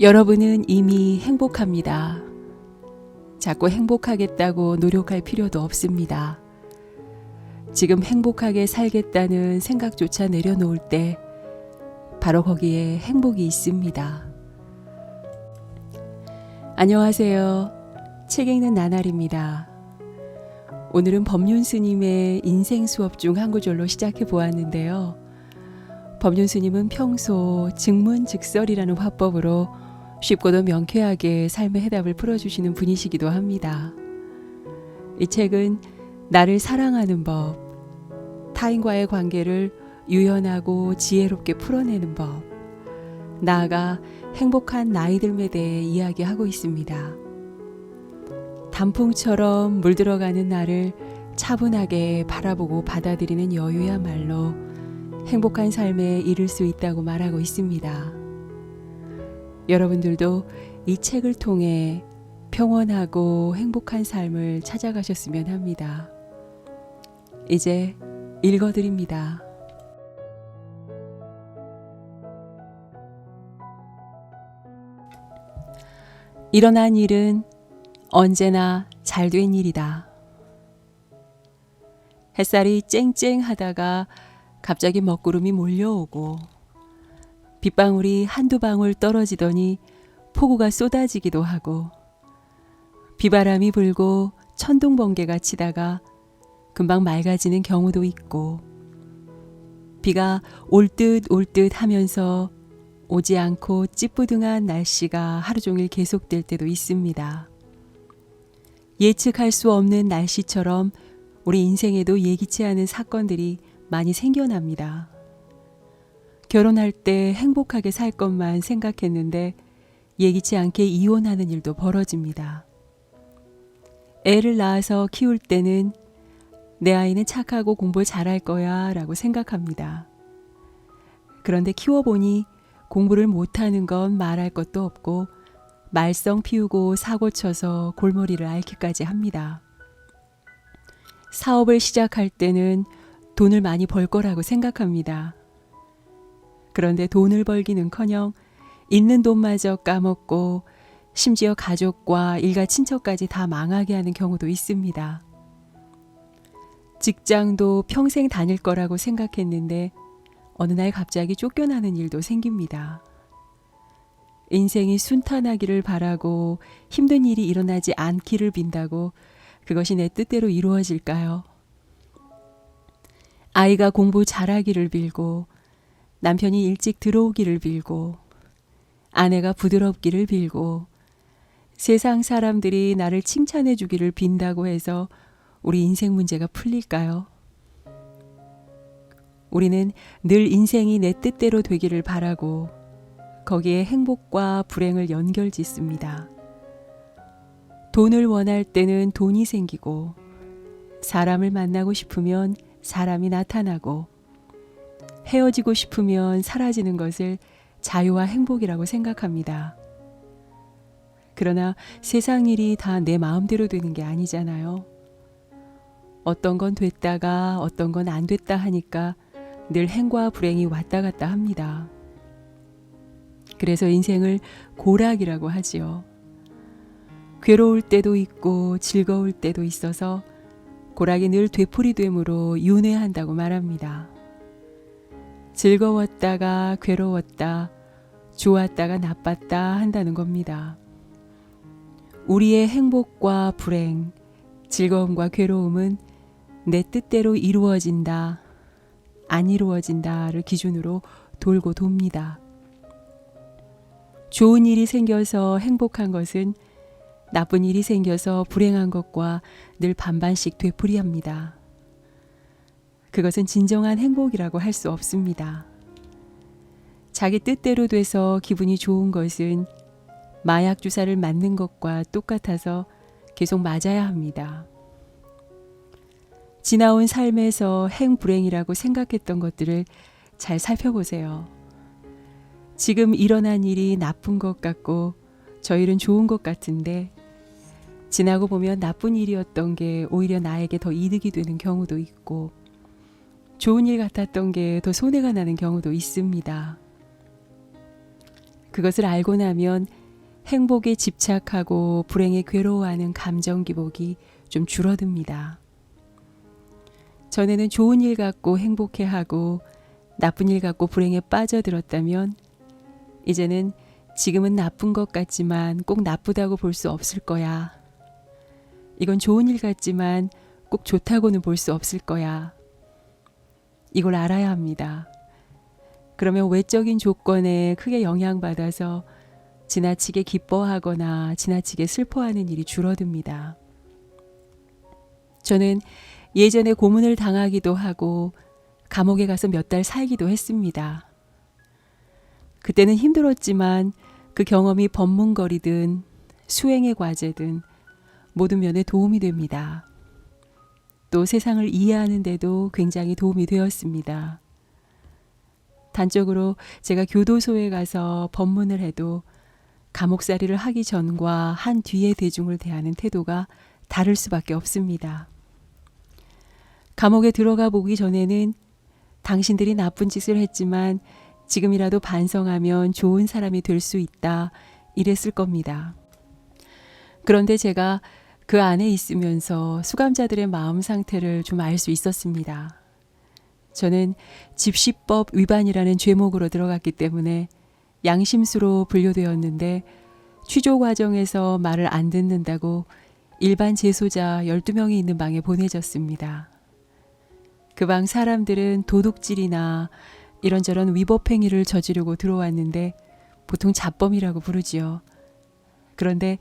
여러분은 이미 행복합니다. 자꾸 행복하겠다고 노력할 필요도 없습니다. 지금 행복하게 살겠다는 생각조차 내려놓을 때 바로 거기에 행복이 있습니다. 안녕하세요. 책 읽는 나날입니다. 오늘은 법륜 스님의 인생 수업 중 한 구절로 시작해 보았는데요. 법륜 스님은 평소 즉문즉설이라는 화법으로 쉽고도 명쾌하게 삶의 해답을 풀어주시는 분이시기도 합니다. 이 책은 나를 사랑하는 법, 타인과의 관계를 유연하고 지혜롭게 풀어내는 법, 나아가 행복한 나이 듦에 대해 이야기하고 있습니다. 단풍처럼 물들어가는 나를 차분하게 바라보고 받아들이는 여유야말로 행복한 삶에 이를 수 있다고 말하고 있습니다. 여러분들도 이 책을 통해 평온하고 행복한 삶을 찾아가셨으면 합니다. 이제 읽어드립니다. 일어난 일은 언제나 잘된 일이다. 햇살이 쨍쨍하다가 갑자기 먹구름이 몰려오고 빗방울이 한두 방울 떨어지더니 폭우가 쏟아지기도 하고 비바람이 불고 천둥번개가 치다가 금방 맑아지는 경우도 있고 비가 올 듯 하면서 오지 않고 찌뿌둥한 날씨가 하루 종일 계속될 때도 있습니다. 예측할 수 없는 날씨처럼 우리 인생에도 예기치 않은 사건들이 많이 생겨납니다. 결혼할 때 행복하게 살 것만 생각했는데 예기치 않게 이혼하는 일도 벌어집니다. 애를 낳아서 키울 때는 내 아이는 착하고 공부 잘할 거야 라고 생각합니다. 그런데 키워보니 공부를 못하는 건 말할 것도 없고 말썽 피우고 사고쳐서 골머리를 앓기까지 합니다. 사업을 시작할 때는 돈을 많이 벌 거라고 생각합니다. 그런데 돈을 벌기는커녕 있는 돈마저 까먹고 심지어 가족과 일가 친척까지 다 망하게 하는 경우도 있습니다. 직장도 평생 다닐 거라고 생각했는데 어느 날 갑자기 쫓겨나는 일도 생깁니다. 인생이 순탄하기를 바라고 힘든 일이 일어나지 않기를 빈다고 그것이 내 뜻대로 이루어질까요? 아이가 공부 잘하기를 빌고 남편이 일찍 들어오기를 빌고 아내가 부드럽기를 빌고 세상 사람들이 나를 칭찬해 주기를 빈다고 해서 우리 인생 문제가 풀릴까요? 우리는 늘 인생이 내 뜻대로 되기를 바라고 거기에 행복과 불행을 연결짓습니다. 돈을 원할 때는 돈이 생기고 사람을 만나고 싶으면 사람이 나타나고 헤어지고 싶으면 사라지는 것을 자유와 행복이라고 생각합니다. 그러나 세상 일이 다 내 마음대로 되는 게 아니잖아요. 어떤 건 됐다가 어떤 건 안 됐다 하니까 늘 행과 불행이 왔다 갔다 합니다. 그래서 인생을 고락이라고 하지요. 괴로울 때도 있고 즐거울 때도 있어서 고락이 늘 되풀이됨으로 윤회한다고 말합니다. 즐거웠다가 괴로웠다, 좋았다가 나빴다 한다는 겁니다. 우리의 행복과 불행, 즐거움과 괴로움은 내 뜻대로 이루어진다, 안 이루어진다를 기준으로 돌고 돕니다. 좋은 일이 생겨서 행복한 것은 나쁜 일이 생겨서 불행한 것과 늘 반반씩 되풀이합니다. 그것은 진정한 행복이라고 할 수 없습니다. 자기 뜻대로 돼서 기분이 좋은 것은 마약 주사를 맞는 것과 똑같아서 계속 맞아야 합니다. 지나온 삶에서 행불행이라고 생각했던 것들을 잘 살펴보세요. 지금 일어난 일이 나쁜 것 같고 저 일은 좋은 것 같은데 지나고 보면 나쁜 일이었던 게 오히려 나에게 더 이득이 되는 경우도 있고 좋은 일 같았던 게 더 손해가 나는 경우도 있습니다. 그것을 알고 나면 행복에 집착하고 불행에 괴로워하는 감정 기복이 좀 줄어듭니다. 전에는 좋은 일 갖고 행복해하고 나쁜 일 갖고 불행에 빠져들었다면 이제는 지금은 나쁜 것 같지만 꼭 나쁘다고 볼 수 없을 거야. 이건 좋은 일 같지만 꼭 좋다고는 볼 수 없을 거야. 이걸 알아야 합니다. 그러면 외적인 조건에 크게 영향받아서 지나치게 기뻐하거나 지나치게 슬퍼하는 일이 줄어듭니다. 저는 예전에 고문을 당하기도 하고 감옥에 가서 몇 달 살기도 했습니다. 그때는 힘들었지만 그 경험이 법문거리든 수행의 과제든 모든 면에 도움이 됩니다. 또 세상을 이해하는 데도 굉장히 도움이 되었습니다. 단적으로 제가 교도소에 가서 법문을 해도 감옥살이를 하기 전과 한 뒤의 대중을 대하는 태도가 다를 수밖에 없습니다. 감옥에 들어가 보기 전에는 당신들이 나쁜 짓을 했지만 지금이라도 반성하면 좋은 사람이 될 수 있다 이랬을 겁니다. 그런데 제가 그 안에 있으면서 수감자들의 마음 상태를 좀 알 수 있었습니다. 저는 집시법 위반이라는 죄목으로 들어갔기 때문에 양심수로 분류되었는데 취조 과정에서 말을 안 듣는다고 일반 재소자 12명이 있는 방에 보내졌습니다. 그 방 사람들은 도둑질이나 이런저런 위법 행위를 저지르고 들어왔는데 보통 잡범이라고 부르지요. 그런데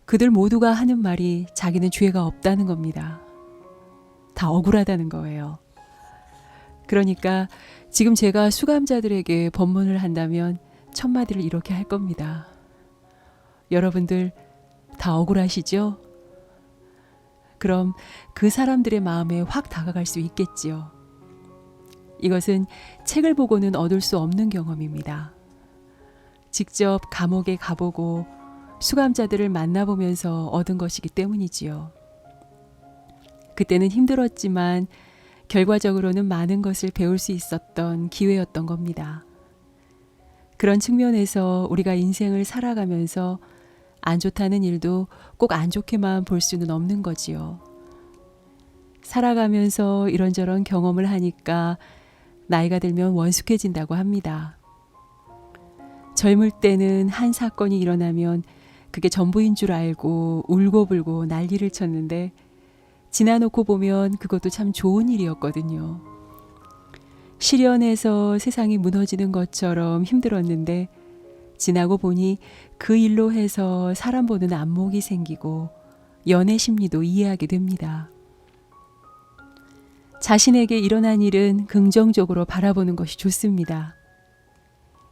그들 모두가 하는 말이 자기는 죄가 없다는 겁니다. 다 억울하다는 거예요. 그러니까 지금 제가 수감자들에게 법문을 한다면 첫 마디를 이렇게 할 겁니다. 여러분들 다 억울하시죠? 그럼 그 사람들의 마음에 확 다가갈 수 있겠지요. 이것은 책을 보고는 얻을 수 없는 경험입니다. 직접 감옥에 가보고 수감자들을 만나보면서 얻은 것이기 때문이지요. 그때는 힘들었지만 결과적으로는 많은 것을 배울 수 있었던 기회였던 겁니다. 그런 측면에서 우리가 인생을 살아가면서 안 좋다는 일도 꼭 안 좋게만 볼 수는 없는 거지요. 살아가면서 이런저런 경험을 하니까 나이가 들면 원숙해진다고 합니다. 젊을 때는 한 사건이 일어나면 그게 전부인 줄 알고 울고불고 난리를 쳤는데 지나놓고 보면 그것도 참 좋은 일이었거든요. 실연해서 세상이 무너지는 것처럼 힘들었는데 지나고 보니 그 일로 해서 사람 보는 안목이 생기고 연애 심리도 이해하게 됩니다. 자신에게 일어난 일은 긍정적으로 바라보는 것이 좋습니다.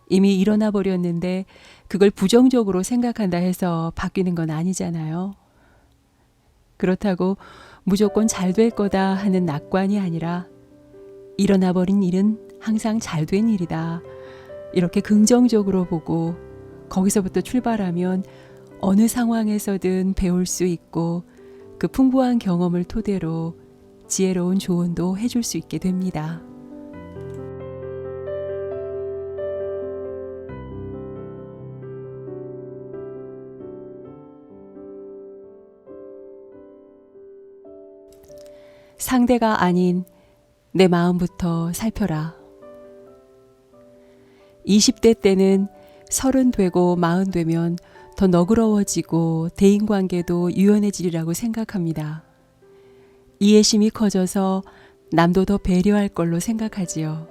이미 일어나 버렸는데 그걸 부정적으로 생각한다 해서 바뀌는 건 아니잖아요. 그렇다고 무조건 잘 될 거다 하는 낙관이 아니라 일어나 버린 일은 항상 잘 된 일이다. 이렇게 긍정적으로 보고 거기서부터 출발하면 어느 상황에서든 배울 수 있고 그 풍부한 경험을 토대로 지혜로운 조언도 해줄 수 있게 됩니다. 상대가 아닌 내 마음부터 살펴라. 20대 때는 30 되고 40 되면 더 너그러워지고 대인관계도 유연해지리라고 생각합니다. 이해심이 커져서 남도 더 배려할 걸로 생각하지요.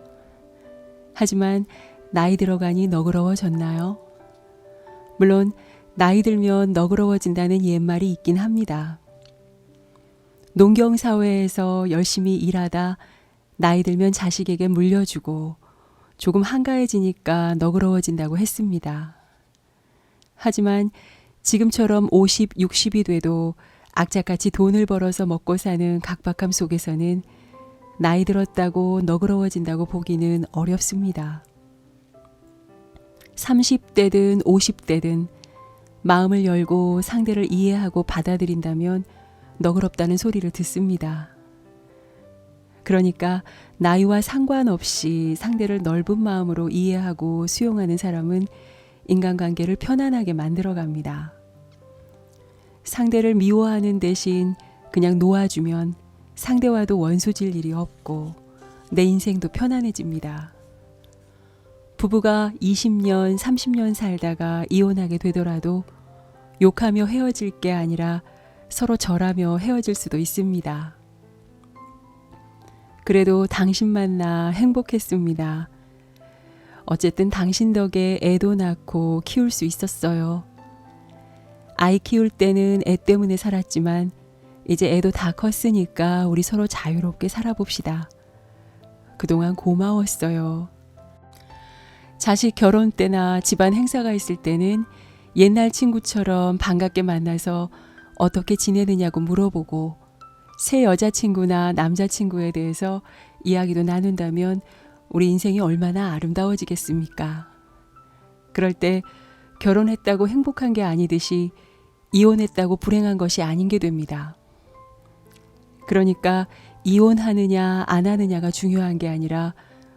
하지만 나이 들어가니 너그러워졌나요? 물론 나이 들면 너그러워진다는 옛말이 있긴 합니다. 농경사회에서 열심히 일하다 나이 들면 자식에게 물려주고 조금 한가해지니까 너그러워진다고 했습니다. 하지만 지금처럼 50, 60이 돼도 악착같이 돈을 벌어서 먹고 사는 각박함 속에서는 나이 들었다고 너그러워진다고 보기는 어렵습니다. 30대든 50대든 마음을 열고 상대를 이해하고 받아들인다면 너그럽다는 소리를 듣습니다. 그러니까 나이와 상관없이 상대를 넓은 마음으로 이해하고 수용하는 사람은 인간관계를 편안하게 만들어갑니다. 상대를 미워하는 대신 그냥 놓아주면 상대와도 원수질 일이 없고 내 인생도 편안해집니다. 부부가 20년, 30년 살다가 이혼하게 되더라도 욕하며 헤어질 게 아니라 서로 절하며 헤어질 수도 있습니다. 그래도 당신 만나 행복했습니다. 어쨌든 당신 덕에 애도 낳고 키울 수 있었어요. 아이 키울 때는 애 때문에 살았지만 이제 애도 다 컸으니까 우리 서로 자유롭게 살아봅시다. 그동안 고마웠어요. 자식 결혼 때나 집안 행사가 있을 때는 옛날 친구처럼 반갑게 만나서 어떻게 지내느냐고 물어보고 새 여자친구나 남자친구에 대해서 이야기도 나눈다면 우리 인생이 얼마나 아름다워지겠습니까? 그럴 때 결혼했다고 행복한 게 아니듯이 이혼했다고 불행한 것이 아닌 게 됩니다. 그러니까 이혼하느냐 안 하느냐가 중요한 게 아니라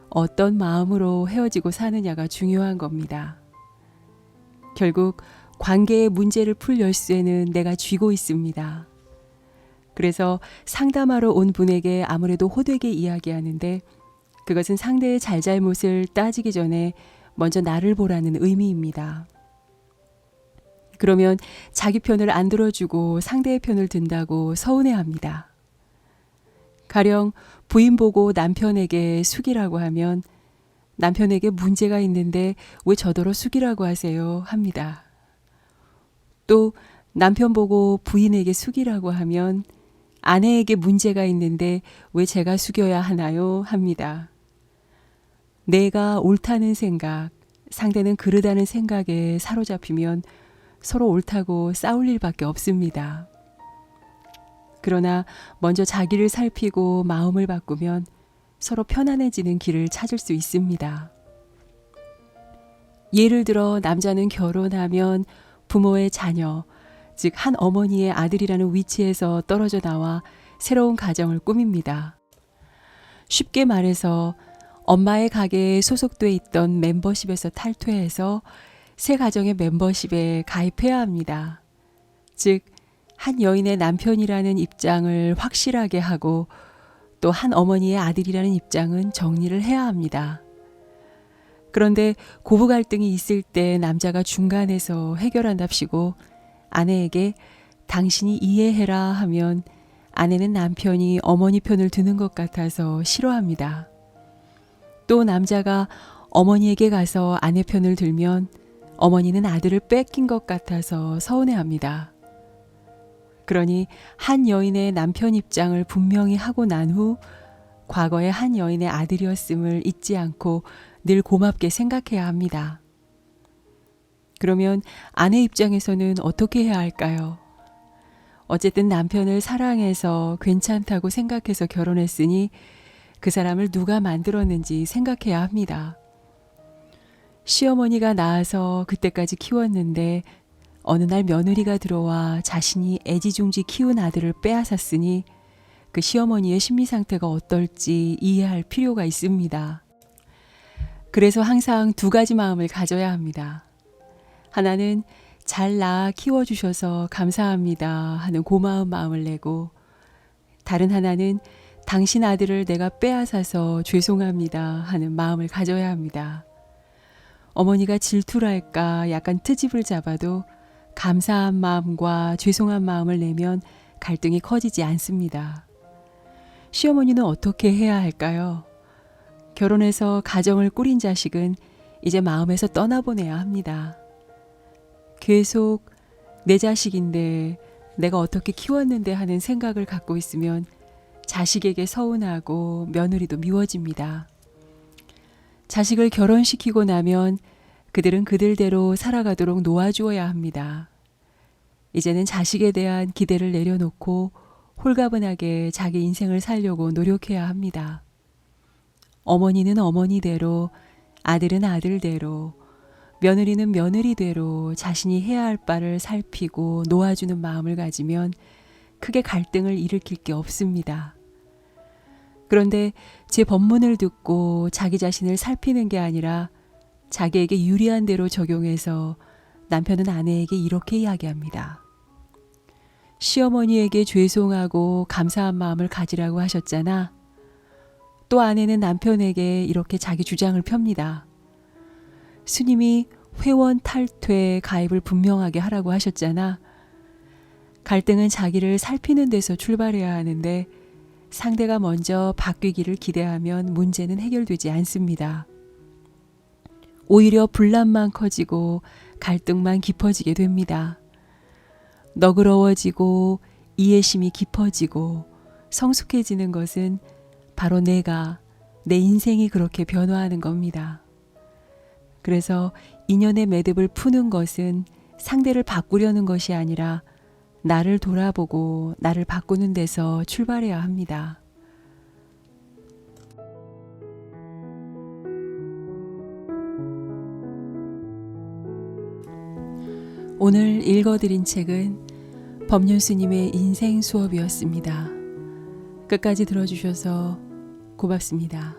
어떤 마음으로 헤어지고 사느냐가 중요한 겁니다. 결국 관계의 문제를 풀 열쇠는 내가 쥐고 있습니다. 그래서 상담하러 온 분에게 아무래도 호되게 이야기하는데 그것은 상대의 잘잘못을 따지기 전에 먼저 나를 보라는 의미입니다. 그러면 자기 편을 안 들어주고 상대의 편을 든다고 서운해합니다. 가령 부인 보고 남편에게 숙이라고 하면 남편에게 문제가 있는데 왜 저더러 숙이라고 하세요? 합니다. 또 남편 보고 부인에게 숙이라고 하면 아내에게 문제가 있는데 왜 제가 숙여야 하나요? 합니다. 내가 옳다는 생각, 상대는 그르다는 생각에 사로잡히면 서로 옳다고 싸울 일밖에 없습니다. 그러나 먼저 자기를 살피고 마음을 바꾸면 서로 편안해지는 길을 찾을 수 있습니다. 예를 들어 남자는 결혼하면 부모의 자녀, 즉 한 어머니의 아들이라는 위치에서 떨어져 나와 새로운 가정을 꾸밉니다. 쉽게 말해서 엄마의 가게에 소속돼 있던 멤버십에서 탈퇴해서 새 가정의 멤버십에 가입해야 합니다. 즉, 한 여인의 남편이라는 입장을 확실하게 하고 또 한 어머니의 아들이라는 입장은 정리를 해야 합니다. 그런데 고부 갈등이 있을 때 남자가 중간에서 해결한답시고 아내에게 당신이 이해해라 하면 아내는 남편이 어머니 편을 드는 것 같아서 싫어합니다. 또 남자가 어머니에게 가서 아내 편을 들면 어머니는 아들을 뺏긴 것 같아서 서운해합니다. 그러니 한 여인의 남편 입장을 분명히 하고 난 후 과거의 한 여인의 아들이었음을 잊지 않고 늘 고맙게 생각해야 합니다. 그러면 아내 입장에서는 어떻게 해야 할까요? 어쨌든 남편을 사랑해서 괜찮다고 생각해서 결혼했으니 그 사람을 누가 만들었는지 생각해야 합니다. 시어머니가 낳아서 그때까지 키웠는데 어느 날 며느리가 들어와 자신이 애지중지 키운 아들을 빼앗았으니 그 시어머니의 심리 상태가 어떨지 이해할 필요가 있습니다. 그래서 항상 두 가지 마음을 가져야 합니다. 하나는 잘 낳아 키워주셔서 감사합니다 하는 고마운 마음을 내고, 다른 하나는 당신 아들을 내가 빼앗아서 죄송합니다 하는 마음을 가져야 합니다. 어머니가 질투랄까 약간 트집을 잡아도 감사한 마음과 죄송한 마음을 내면 갈등이 커지지 않습니다. 시어머니는 어떻게 해야 할까요? 결혼해서 가정을 꾸린 자식은 이제 마음에서 떠나보내야 합니다. 계속 내 자식인데 내가 어떻게 키웠는데 하는 생각을 갖고 있으면 자식에게 서운하고 며느리도 미워집니다. 자식을 결혼시키고 나면 그들은 그들대로 살아가도록 놓아주어야 합니다. 이제는 자식에 대한 기대를 내려놓고 홀가분하게 자기 인생을 살려고 노력해야 합니다. 어머니는 어머니대로, 아들은 아들대로, 며느리는 며느리대로 자신이 해야 할 바를 살피고 놓아주는 마음을 가지면 크게 갈등을 일으킬 게 없습니다. 그런데 제 법문을 듣고 자기 자신을 살피는 게 아니라 자기에게 유리한 대로 적용해서 남편은 아내에게 이렇게 이야기합니다. 시어머니에게 죄송하고 감사한 마음을 가지라고 하셨잖아. 또 아내는 남편에게 이렇게 자기 주장을 펴니다. 스님이 회원 탈퇴 가입을 분명하게 하라고 하셨잖아. 갈등은 자기를 살피는 데서 출발해야 하는데 상대가 먼저 바뀌기를 기대하면 문제는 해결되지 않습니다. 오히려 분란만 커지고 갈등만 깊어지게 됩니다. 너그러워지고 이해심이 깊어지고 성숙해지는 것은 바로 내 인생이 그렇게 변화하는 겁니다. 그래서 인연의 매듭을 푸는 것은 상대를 바꾸려는 것이 아니라 나를 돌아보고 나를 바꾸는 데서 출발해야 합니다. 오늘 읽어드린 책은 법륜스님의 인생 수업이었습니다. 끝까지 들어주셔서 고맙습니다.